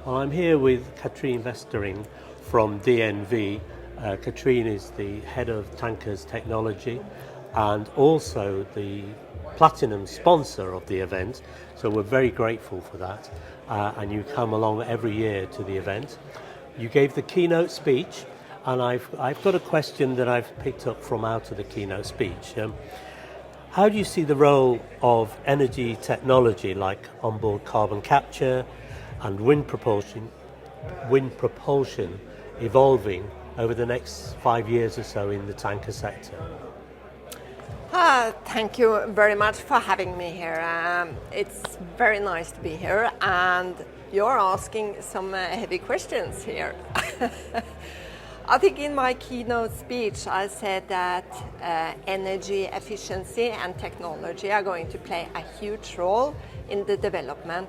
Well, I'm here with Catrine Vestereng from DNV. Catrine is the head of tankers technology and also the platinum sponsor of the event, so we're very grateful for that. And you come along every year to the event. You gave the keynote speech, and I've got a question that I've picked up from out of the keynote speech. How do you see the role of energy technology like onboard carbon capture and wind propulsion evolving over the next 5 years or so in the tanker sector? Thank you very much for having me here. It's very nice to be here, and you're asking some heavy questions here. I think in my keynote speech I said that energy efficiency and technology are going to play a huge role in the development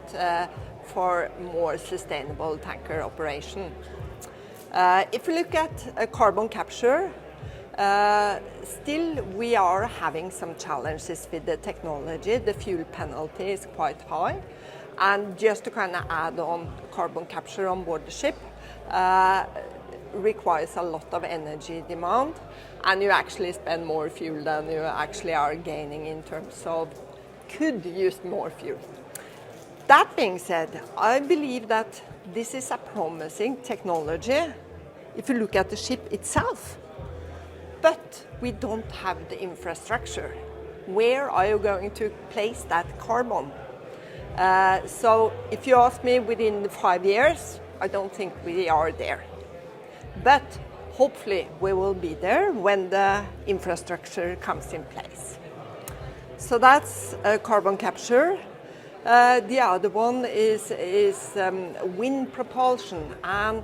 for more sustainable tanker operation. If you look at carbon capture, still we are having some challenges with the technology. The fuel penalty is quite high, and just to kind of add on carbon capture on board the ship requires a lot of energy demand, and you actually spend more fuel than you actually are gaining in terms of could use more fuel. That being said, I believe that this is a promising technology if you look at the ship itself, but we don't have the infrastructure. Where are you going to place that carbon? So if you ask me within 5 years, I don't think we are there. But hopefully we will be there when the infrastructure comes in place. So that's carbon capture. The other one is wind propulsion, and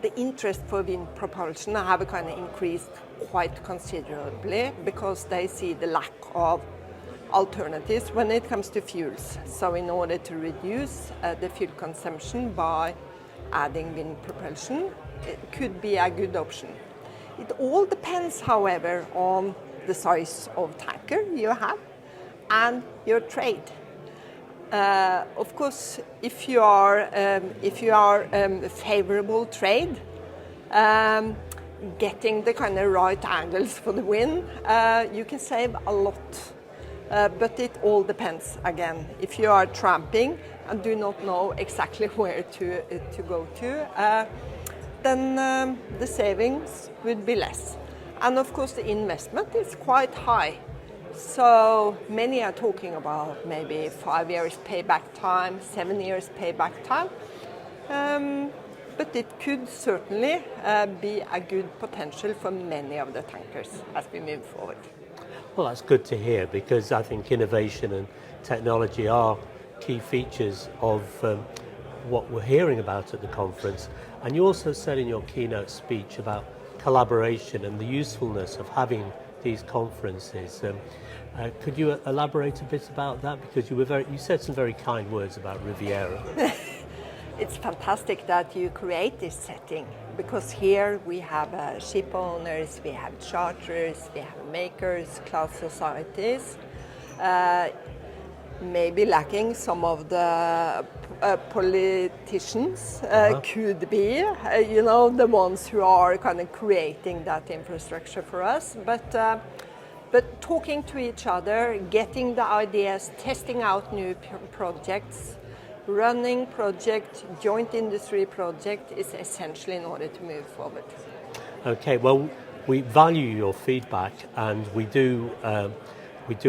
the interest for wind propulsion have kind of increased quite considerably because they see the lack of alternatives when it comes to fuels. So in order to reduce the fuel consumption by adding wind propulsion, it could be a good option. It all depends, however, on the size of tanker you have and your trade. Of course, if you are favorable trade, getting the kind of right angles for the wind, you can save a lot. But it all depends again. If you are tramping and do not know exactly where to go to, then the savings would be less. And of course the investment is quite high. So many are talking about maybe 5 years payback time, 7 years payback time. But it could certainly be a good potential for many of the tankers as we move forward. Well, that's good to hear, because I think innovation and technology are key features of what we're hearing about at the conference. And you also said in your keynote speech about collaboration and the usefulness of having these conferences. Could you elaborate a bit about that? Because you said some very kind words about Riviera. It's fantastic that you create this setting, because here we have ship owners, we have charterers, we have makers, class societies. Maybe lacking some of the politicians could be, the ones who are kind of creating that infrastructure for us. But talking to each other, getting the ideas, testing out new projects, running project, joint industry project is essential in order to move forward. Okay, well, we value your feedback, and we do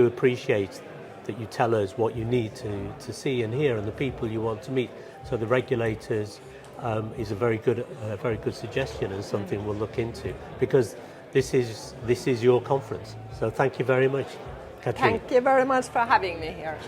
appreciate that you tell us what you need to see and hear, and the people you want to meet. So the regulators is a very good suggestion, and something we'll look into, because this is your conference. So thank you very much, Catrine. Thank you very much for having me here.